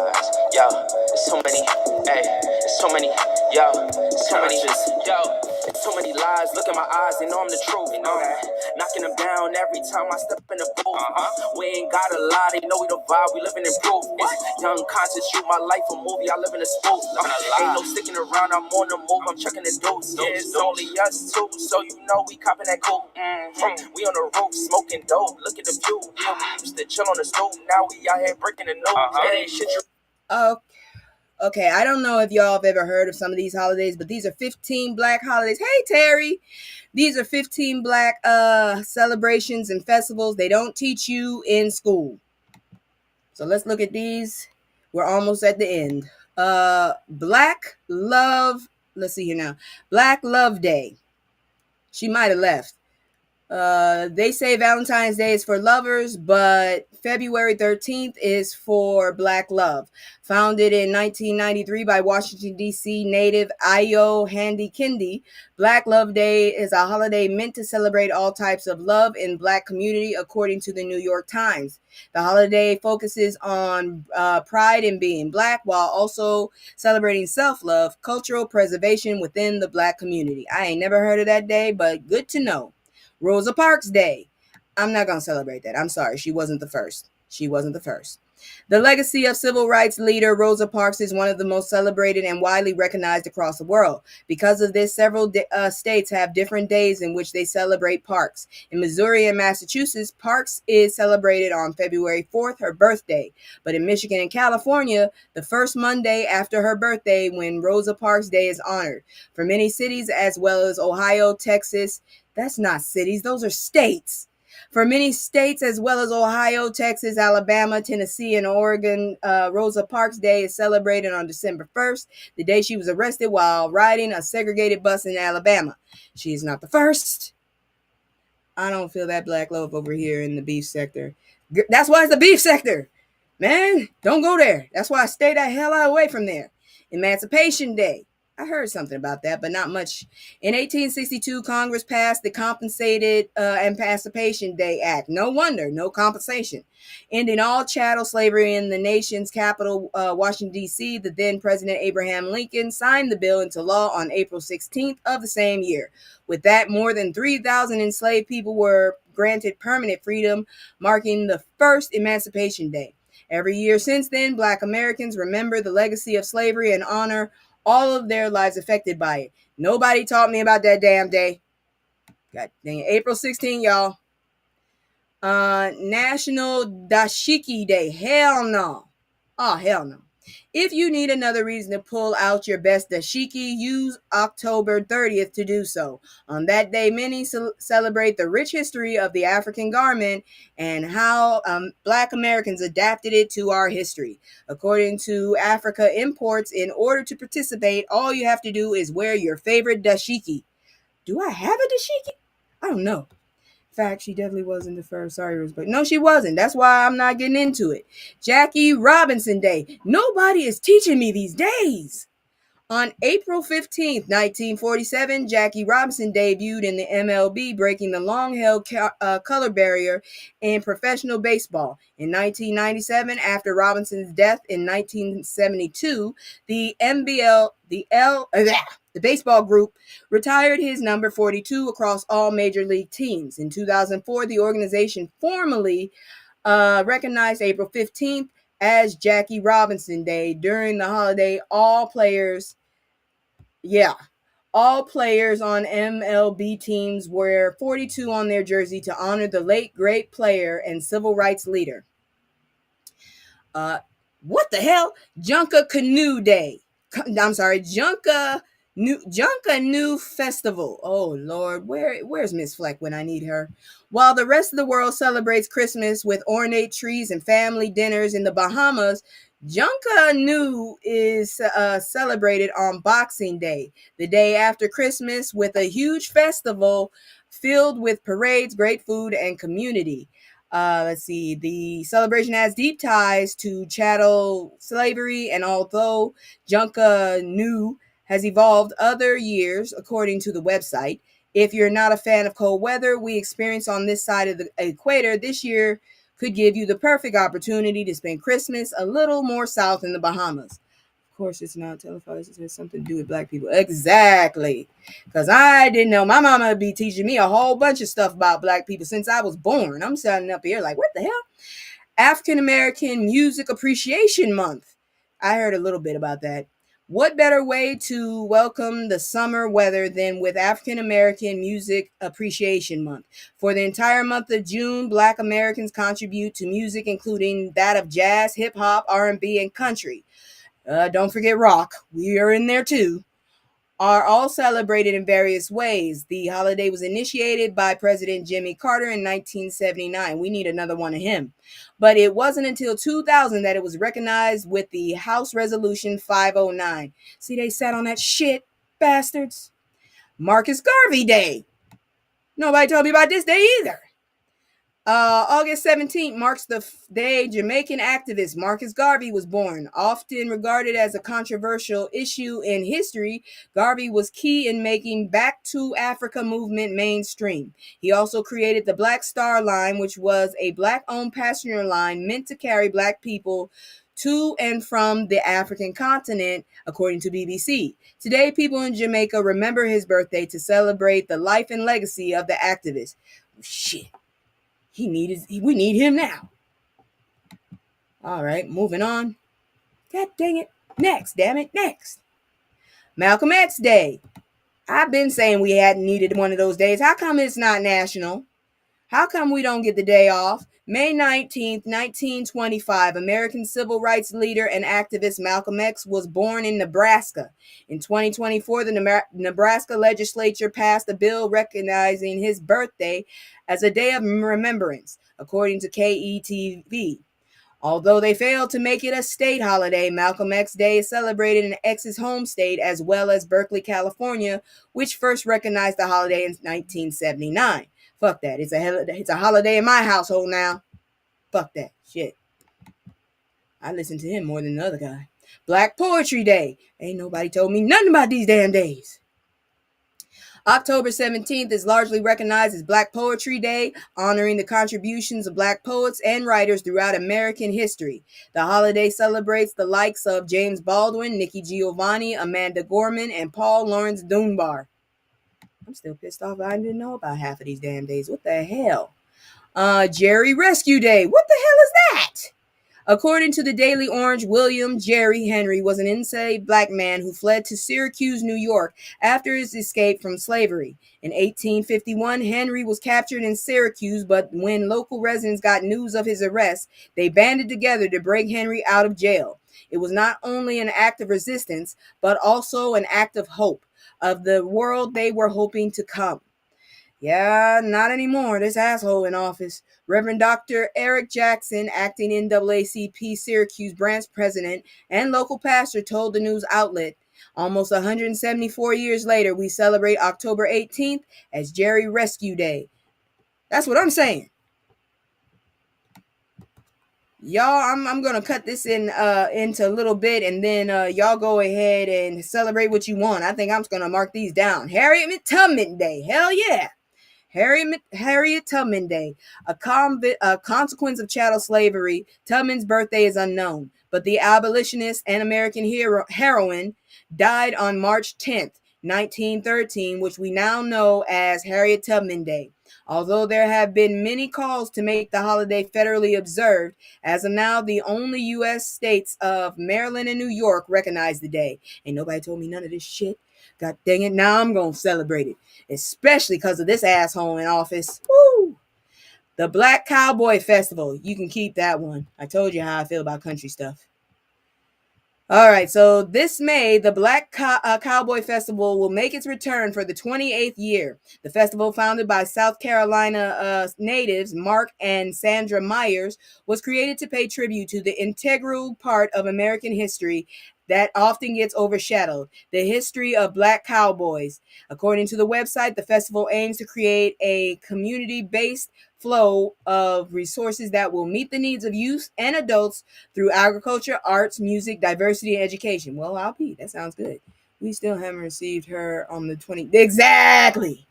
Yo, there's so many, hey, there's so many, yo, there's so many, yo, there's so many lies. Look in my eyes, they know I'm the truth. You know that. Knocking them down every time I step in the booth. We ain't gotta lie, they know we the vibe, we living in proof. It's young conscious, shoot my life a movie, I live in a spoof. Ain't no sticking around, I'm on the move, I'm checking the deuce. Yeah, it's only us two, so you know we copping that cool. We on the roof, smoking dope, look at the view. Yeah, we used to chill on the stoop, now we out here breaking the news. It ain't shit you. Okay, I don't know if y'all have ever heard of some of these holidays, but these are 15 black holidays. Hey, Terry. These are 15 black celebrations and festivals they don't teach you in school. So let's look at these. We're almost at the end. Black Love. Let's see here now. Black Love Day. She might have left. They say Valentine's Day is for lovers, but February 13th is for Black love. Founded in 1993 by Washington, D.C. native Ayo Handy Kindi, Black Love Day is a holiday meant to celebrate all types of love in Black community, according to the New York Times. The holiday focuses on pride in being Black while also celebrating self-love, cultural preservation within the Black community. I ain't never heard of that day, but good to know. Rosa Parks Day. I'm not going to celebrate that. I'm sorry. She wasn't the first. The legacy of civil rights leader Rosa Parks is one of the most celebrated and widely recognized across the world. Because of this, several states have different days in which they celebrate Parks. In Missouri and Massachusetts, Parks is celebrated on February 4th, her birthday. But in Michigan and California, the first Monday after her birthday, when Rosa Parks Day is honored. For many cities, as well as Ohio, Texas, that's not cities, those are states. For many states, as well as Ohio, Texas, Alabama, Tennessee, and Oregon, Rosa Parks Day is celebrated on December 1st, the day she was arrested while riding a segregated bus in Alabama. She is not the first. I don't feel that Black love over here in the beef sector. That's why it's the beef sector. Man, don't go there. That's why I stay the hell away from there. Emancipation Day. I heard something about that, but not much. In 1862, Congress passed the Compensated Emancipation Day Act. No wonder, no compensation. Ending all chattel slavery in the nation's capital, Washington, D.C., the then President Abraham Lincoln signed the bill into law on April 16th of the same year. With that, more than 3,000 enslaved people were granted permanent freedom, marking the first Emancipation Day. Every year since then, Black Americans remember the legacy of slavery and honor all of their lives affected by it. Nobody taught me about that damn day. God dang it. April 16, y'all. National Dashiki Day. Hell no. Oh, hell no. If you need another reason to pull out your best dashiki, use October 30th to do so. On that day, many celebrate the rich history of the African garment and how Black Americans adapted it to our history. According to Africa Imports, in order to participate, all you have to do is wear your favorite dashiki. Do I have a dashiki? I don't know. Fact, she definitely wasn't the first. Sorry, Rose, but no, she wasn't. That's why I'm not getting into it. Jackie Robinson Day. Nobody is teaching me these days. On April 15th, 1947, Jackie Robinson debuted in the MLB, breaking the long-held color barrier in professional baseball. In 1997, after Robinson's death in 1972, the baseball group retired his number 42 across all major league teams. In 2004, the organization formally recognized April 15th as Jackie Robinson Day. During the holiday, all players on MLB teams wear 42 on their jersey to honor the late great player and civil rights leader. What the hell? Junka Canoe Day. Junka New Festival. Oh Lord, where's Miss Fleck when I need her? While the rest of the world celebrates Christmas with ornate trees and family dinners in the Bahamas, Junka New is celebrated on Boxing Day, the day after Christmas, with a huge festival filled with parades, great food, and community. Let's see. The celebration has deep ties to chattel slavery, and although Junka New has evolved other years, according to the website, if you're not a fan of cold weather we experience on this side of the equator, this year could give you the perfect opportunity to spend Christmas a little more south in the Bahamas. Of course, it's not televised. It has something to do with black people. Exactly. Because I didn't know. My mama would be teaching me a whole bunch of stuff about black people since I was born. I'm standing up here like, what the hell? African American Music Appreciation Month. I heard a little bit about that. What better way to welcome the summer weather than with African American Music Appreciation Month? For the entire month of June, Black Americans contribute to music including that of jazz, hip hop, R&B, and country. Don't forget rock. We are in there too. Are all celebrated in various ways. The holiday was initiated by President Jimmy Carter in 1979. We need another one of him. But it wasn't until 2000 that it was recognized with the House Resolution 509. See, they sat on that shit, bastards. Marcus Garvey Day. Nobody told me about this day either. August 17th marks the day Jamaican activist Marcus Garvey was born. Often regarded as a controversial issue in history, Garvey was key in making Back to Africa movement mainstream. He also created the Black Star Line, which was a black-owned passenger line meant to carry black people to and from the African continent, according to BBC. Today, people in Jamaica remember his birthday to celebrate the life and legacy of the activist. Shit. We need him now. All right, moving on. God dang it. Next, damn it, next. Malcolm X Day. I've been saying we hadn't needed one of those days. How come it's not national? How come we don't get the day off? May 19th, 1925, American civil rights leader and activist Malcolm X was born in Nebraska. In 2024, the Nebraska legislature passed a bill recognizing his birthday as a day of remembrance, according to KETV. Although they failed to make it a state holiday, Malcolm X Day is celebrated in X's home state as well as Berkeley, California, which first recognized the holiday in 1979. Fuck that. It's a holiday in my household now. Fuck that shit. I listen to him more than the other guy. Black Poetry Day. Ain't nobody told me nothing about these damn days. October 17th is largely recognized as Black Poetry Day, honoring the contributions of Black poets and writers throughout American history. The holiday celebrates the likes of James Baldwin, Nikki Giovanni, Amanda Gorman, and Paul Laurence Dunbar. I'm still pissed off. I didn't know about half of these damn days. What the hell? Jerry Rescue Day. What the hell is that? According to the Daily Orange, William Jerry Henry was an enslaved black man who fled to Syracuse, New York after his escape from slavery. In 1851, Henry was captured in Syracuse, but when local residents got news of his arrest, they banded together to break Henry out of jail. It was not only an act of resistance, but also an act of hope, of the world they were hoping to come. Yeah, not anymore. This asshole in office. Reverend Dr. Eric Jackson, acting NAACP Syracuse branch president and local pastor, told the news outlet, almost 174 years later, we celebrate October 18th as Jerry Rescue Day. That's what I'm saying. Y'all, I'm gonna cut this into a little bit, and then y'all go ahead and celebrate what you want. I think I'm just gonna mark these down. Harriet Tubman Day. Hell yeah. Harriet Tubman Day, a consequence of chattel slavery. Tubman's birthday is unknown, but the abolitionist and American heroine died on March 10th, 1913, which we now know as Harriet Tubman Day. Although there have been many calls to make the holiday federally observed, as of now, the only U.S. states of Maryland and New York recognize the day. Ain't nobody told me none of this shit. God dang it, now I'm going to celebrate it, especially because of this asshole in office. Woo! The Black Cowboy Festival. You can keep that one. I told you how I feel about country stuff. All right, so this May, the Black Cowboy Festival will make its return for the 28th year. The festival, founded by South Carolina natives Mark and Sandra Myers, was created to pay tribute to the integral part of American history that often gets overshadowed, the history of Black cowboys. According to the website, the festival aims to create a community-based flow of resources that will meet the needs of youth and adults through agriculture, arts, music, diversity, and education. Well, I'll be. That sounds good. We still haven't received her on the 20th. Exactly.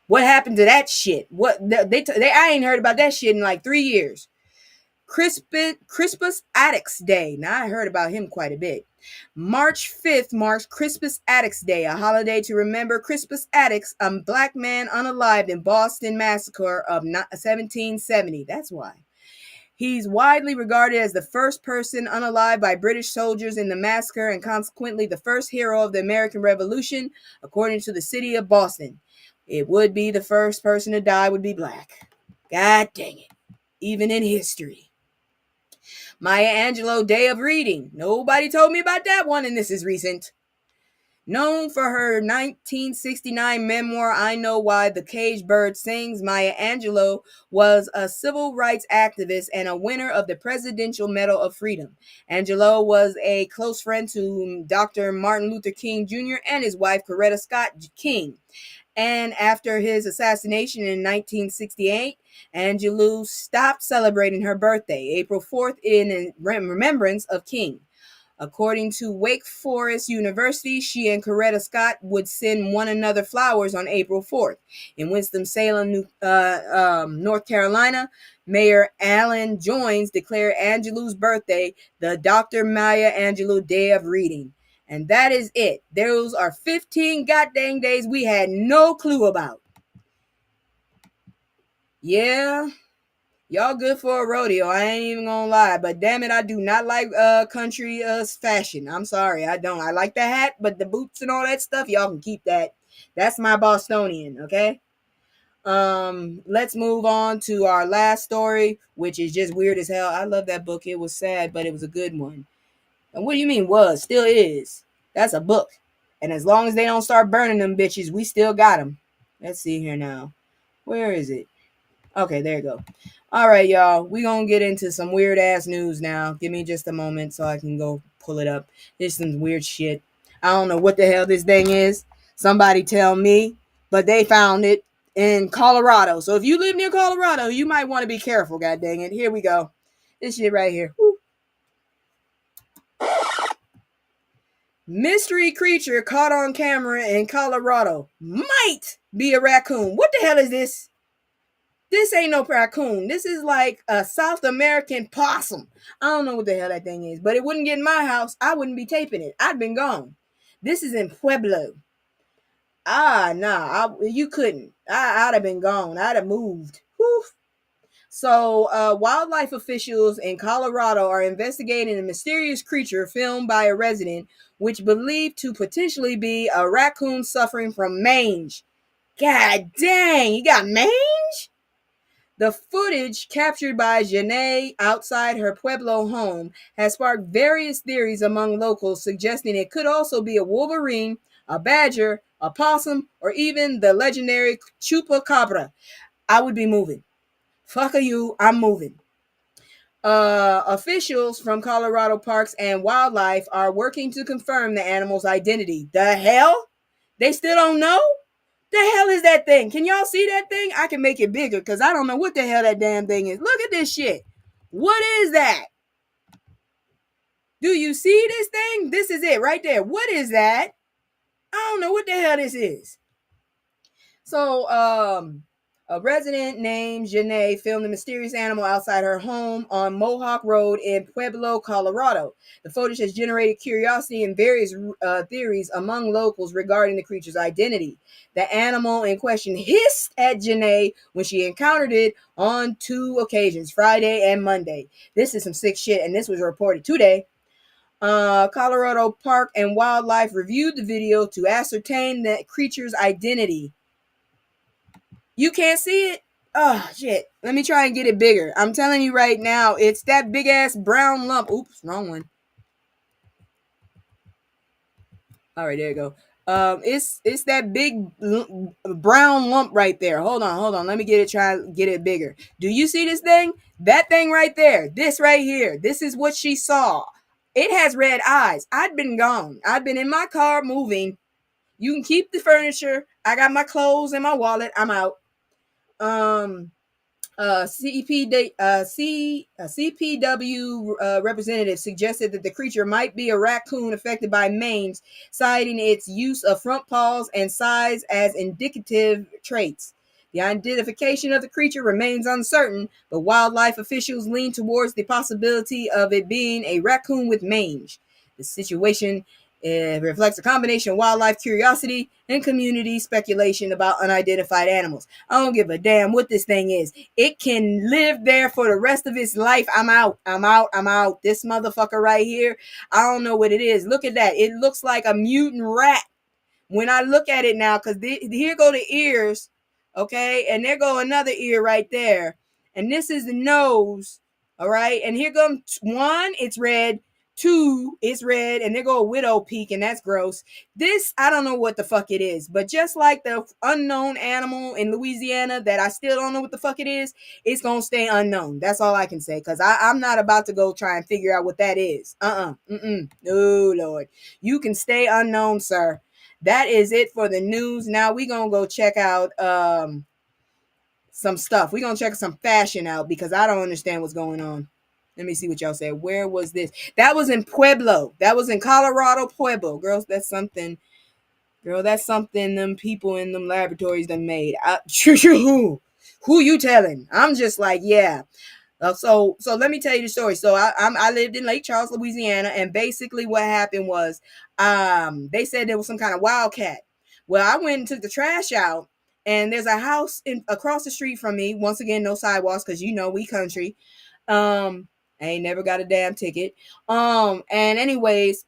What happened to that shit? What I ain't heard about that shit in like 3 years. Crispus Attucks Day. Now, I heard about him quite a bit. March 5th marks Crispus Attucks Day, a holiday to remember Crispus Attucks, a black man unalived in Boston Massacre of 1770. That's why. He's widely regarded as the first person unalived by British soldiers in the massacre and consequently the first hero of the American Revolution, according to the city of Boston. It would be the first person to die would be black. God dang it. Even in history. Maya Angelou Day of Reading. Nobody told me about that one, and this is recent. Known for her 1969 memoir, I Know Why the Caged Bird Sings, Maya Angelou was a civil rights activist and a winner of the Presidential Medal of Freedom. Angelou was a close friend to Dr. Martin Luther King Jr. and his wife, Coretta Scott King. And after his assassination in 1968, Angelou stopped celebrating her birthday, April 4th, in remembrance of King. According to Wake Forest University, she and Coretta Scott would send one another flowers on April 4th. In Winston-Salem, North Carolina, Mayor Alan Joynes declared Angelou's birthday the Dr. Maya Angelou Day of Reading. And that is it. Those are 15 goddamn days we had no clue about. Yeah. Y'all good for a rodeo. I ain't even gonna lie. But damn it, I do not like country fashion. I'm sorry, I don't. I like the hat, but the boots and all that stuff, y'all can keep that. That's my Bostonian, okay? Let's move on to our last story, which is just weird as hell. I love that book. It was sad, but it was a good one. And what do you mean was? Still is. That's a book. And as long as they don't start burning them bitches, we still got them. Let's see here now. Where is it? Okay, there you go. All right, y'all. We're going to get into some weird ass news now. Give me just a moment so I can go pull it up. There's some weird shit. I don't know what the hell this thing is. Somebody tell me. But they found it in Colorado. So if you live near Colorado, you might want to be careful, god dang it. Here we go. This shit right here. Woo. Mystery creature caught on camera in Colorado. Might be a raccoon. What the hell is this? This ain't no raccoon. This is like a South American possum. I don't know what the hell that thing is, but it wouldn't get in my house. I wouldn't be taping it. I'd been gone. This is in Pueblo. You couldn't. I'd have been gone. I'd have moved. Whew. So, wildlife officials in Colorado are investigating a mysterious creature filmed by a resident, which believed to potentially be a raccoon suffering from mange. God dang, you got mange? The footage captured by Janae outside her Pueblo home has sparked various theories among locals, suggesting it could also be a wolverine, a badger, a possum, or even the legendary chupacabra. I would be moving. Fuck you, I'm moving. Officials from Colorado Parks and Wildlife are working to confirm the animal's identity. The hell? They still don't know? The hell is that thing? Can y'all see that thing? I can make it bigger because I don't know what the hell that damn thing is. Look at this shit. What is that? Do you see this thing? This is it right there. What is that? I don't know what the hell this is. So, a resident named Janae filmed a mysterious animal outside her home on Mohawk Road in Pueblo, Colorado. The footage has generated curiosity and various theories among locals regarding the creature's identity. The animal in question hissed at Janae when she encountered it on 2 occasions, Friday and Monday. This is some sick shit, and this was reported today. Colorado Park and Wildlife reviewed the video to ascertain the creature's identity. You can't see it? Oh, shit. Let me try and get it bigger. I'm telling you right now, it's that big ass brown lump. Oops, wrong one. All right, there you go. It's that big brown lump right there. Hold on. Let me try get it bigger. Do you see this thing? That thing right there. This right here. This is what she saw. It has red eyes. I'd been gone. I'd been in my car moving. You can keep the furniture. I got my clothes and my wallet. I'm out. CPW representative suggested that the creature might be a raccoon affected by mange, citing its use of front paws and size as indicative traits. The identification of the creature remains uncertain, but wildlife officials lean towards the possibility of it being a raccoon with mange. The situation reflects a combination of wildlife curiosity and community speculation about unidentified animals. I don't give a damn what this thing is. It can live there for the rest of its life. I'm out. I'm out. I'm out. This motherfucker right here, I don't know what it is. Look at that. It looks like a mutant rat when I look at it now, because here go the ears, okay, and there go another ear right there, and this is the nose, all right, and here comes one, it's red, two, it's red, and there go a widow peak, and that's gross. This, I don't know what the fuck it is, but just like the unknown animal in Louisiana that I still don't know what the fuck it is, it's gonna stay unknown. That's all I can say, because I'm not about to go try and figure out what that is. No, Lord. You can stay unknown, sir. That is it for the news. Now we gonna go check out some stuff. We gonna check some fashion out because I don't understand what's going on. Let me see what y'all said. Where was this? That was in Pueblo. That was in Colorado, Pueblo. Girls, that's something. Girl, that's something them people in them laboratories done made. Who you telling? I'm just like, yeah. So let me tell you the story. So I lived in Lake Charles, Louisiana, and basically what happened was they said there was some kind of wildcat. Well, I went and took the trash out, and there's a house across the street from me. Once again, no sidewalks because you know we country. I ain't never got a damn ticket. And anyways,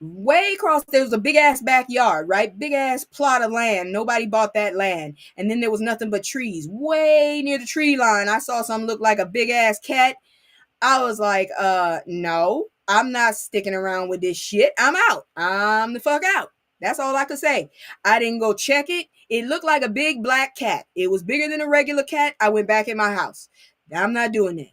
way across there was a big ass backyard, right? Big ass plot of land. Nobody bought that land. And then there was nothing but trees. Way near the tree line, I saw something look like a big ass cat. I was like, no, I'm not sticking around with this shit. I'm out. I'm the fuck out. That's all I could say. I didn't go check it. It looked like a big black cat. It was bigger than a regular cat. I went back in my house. I'm not doing that.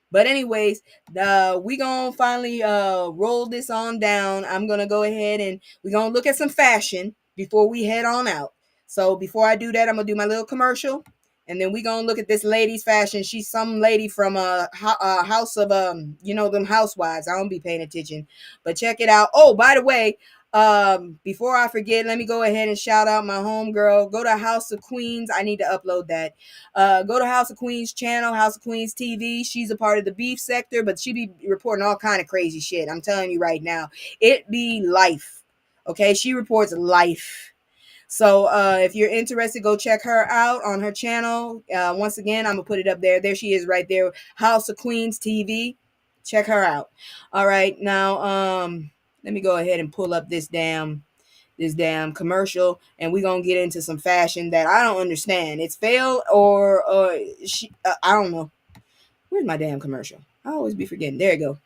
But anyways, we gonna finally roll this on down. I'm gonna go ahead and we're gonna look at some fashion before we head on out. So before I do that, I'm gonna do my little commercial, and then we gonna look at this lady's fashion. She's some lady from a house of you know, them housewives. I don't be paying attention, but check it out. Oh, by the way, before I forget, let me go ahead and shout out my homegirl. Go to House of Queens. I need to upload that. Go to House of Queens channel, House of Queens TV. She's a part of the beef sector, but she be reporting all kind of crazy shit. I'm telling you right now, it be life. Okay, she reports life. So if you're interested, go check her out on her channel. Once again, I'm gonna put it up there. There she is, right there, House of Queens TV. Check her out. All right, now let me go ahead and pull up this damn commercial, and we're gonna get into some fashion that I don't understand. It's failed or I don't know. Where's my damn commercial? I always be forgetting. There you go.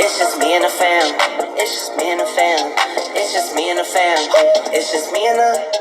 It's just me and the fam. It's just me and the fam. It's just me and the fam. It's just me and the